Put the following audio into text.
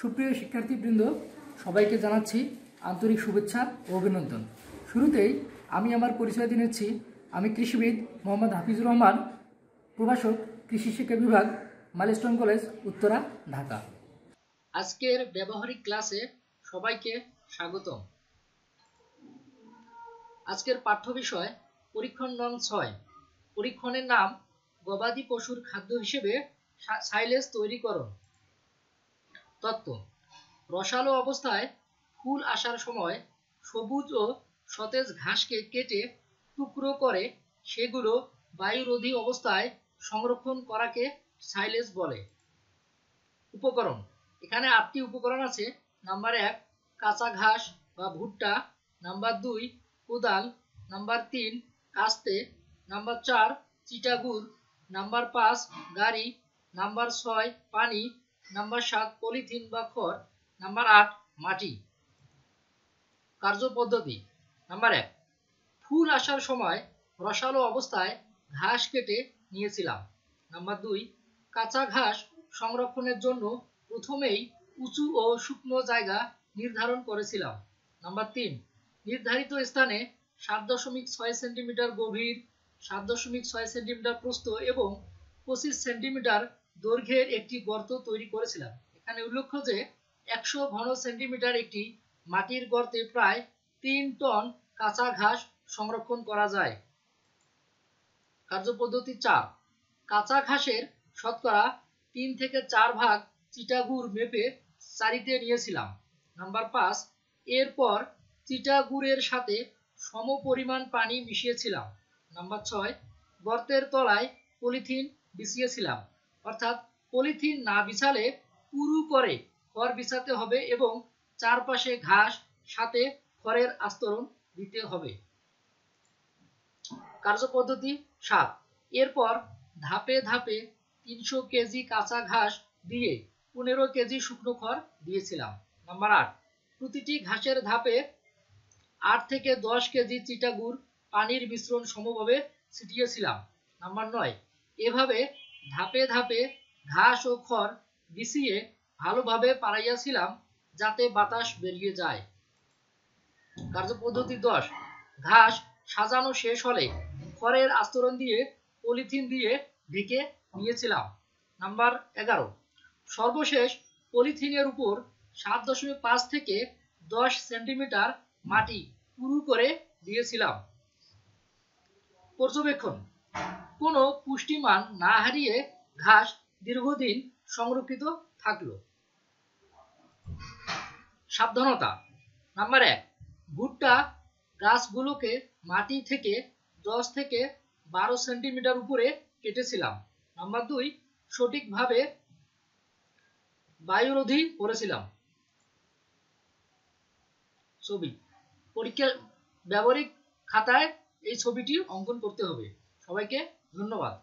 সুপ্রিয় শিক্ষার্থীবৃন্দ, সবাইকে জানাচ্ছি আন্তরিক শুভেচ্ছা ও অভিনন্দন। শুরুতেই আমি আমার পরিচয় দিয়ে নিচ্ছি। আমি কৃষিবিদ মোহাম্মদ হাফিজুর রহমান, প্রভাষক, কৃষি শিক্ষা বিভাগ, মাইলস্টোন কলেজ, উত্তরা, ঢাকা। আজকের ব্যবহারিক ক্লাসে সবাইকে স্বাগতম। আজকের পাঠ্য বিষয় পরীক্ষণ নং 6। পরীক্ষণের নাম গবাদি পশুর খাদ্য হিসেবে সাইলেজ তৈরিকরণ। তত্ত্ব: রসালো অবস্থায় ফুল আসার সময় সবুজ ও সতেজ ঘাসকে কেটে টুকরো করে সেগুলো বায়ুরোধী অবস্থায় সংরক্ষণ করাকে সাইলেজ বলে। উপকরণ: এখানে 8টি উপকরণ আছে। নাম্বার 1 কাঁচা ঘাস বা ভুট্টা, নাম্বার 2 কোদাল, নাম্বার 3 কাস্তে, নাম্বার 4 চিটাগুড়, নাম্বার 5 গাড়ি, নাম্বার 6 পানি, নাম্বার 7 পলিথিন বা খড়, নাম্বার 8 মাটি। কার্যপদ্ধতি: নাম্বার 1 ফুল আসার সময় রসালো অবস্থায় ঘাস কেটে নিয়েছিলাম। নাম্বার 2 কাঁচা ঘাস সংরক্ষণের জন্য প্রথমেই উঁচু ও শুকনো জায়গা নির্ধারণ করেছিলাম। নাম্বার 3 নির্ধারিত স্থানে 7.6 সেন্টিমিটার গভীর, 7.6 সেন্টিমিটার প্রস্থ এবং 25 সেন্টিমিটার দৈর্ঘ্যের একটি গর্ত তৈরি করেছিলাম। এখানে উল্লেখ্য যে 100 ঘন সেন্টিমিটার একটি মাটির গর্তে প্রায় 3 টন কাঁচা ঘাস সংরক্ষণ করা যায়। কার্যপদ্ধতি 4 কাঁচা ঘাসের শতকরা 3 থেকে 4 ভাগ চিটাগুড় মেপে চারিতে নিয়েছিলাম। নাম্বার 5 এরপর চিটাগুড়ের সাথে সমপরিমাণ পানি মিশিয়েছিলাম। নাম্বার 6 গর্তের তলায় পলিথিন বিছিয়েছিলাম, অর্থাৎ পলিথিন না বিছালে পুরু করে খড় বিছাতে হবে এবং চারপাশে ঘাস, সাথে খড়ের আস্তরণ দিতে হবে। কার্যপদ্ধতি 7 এরপর ধাপে ধাপে 300 কেজি কাঁচা ঘাস দিয়ে 15 কেজি শুকনো খড় দিয়েছিলাম। নাম্বার 8 প্রতিটি ঘাসের ধাপে 8 থেকে 10 কেজি চিটাগুড় পানির মিশ্রণ সমভাবে ছিটিয়েছিলাম। নাম্বার 9 এভাবে ধাপে ধাপে ঘাস ও খড় বিছিয়ে ভালোভাবে পাড়াইয়াছিলাম যাতে বাতাস বেরিয়ে যায়। কার্যপদ্ধতি 10 ঘাস সাজানো শেষ হলে খড়ের আস্তরণ দিয়ে পলিথিন দিয়ে ঢেকে নিয়েছিলাম। নাম্বার 11 সর্বশেষ পলিথিনের উপর 7.5 থেকে 10 সেন্টিমিটার মাটি পুরু করে দিয়েছিলাম। পর্যবেক্ষণ: কোনো পুষ্টিমান না হারিয়ে ঘাস দীর্ঘদিন সংরক্ষিত থাকলো। সাবধানতা: নাম্বার 1 ভুট্টা গাছগুলোকে মাটি থেকে 10 থেকে 12 সেন্টিমিটার উপরে কেটেছিলাম। নাম্বার 2 সঠিকভাবে বায়ুরোধী করেছিলাম। ছবি: পরীক্ষা ব্যবহারিক খাতায় এই ছবিটি অঙ্কন করতে হবে। সবাইকে ধন্যবাদ।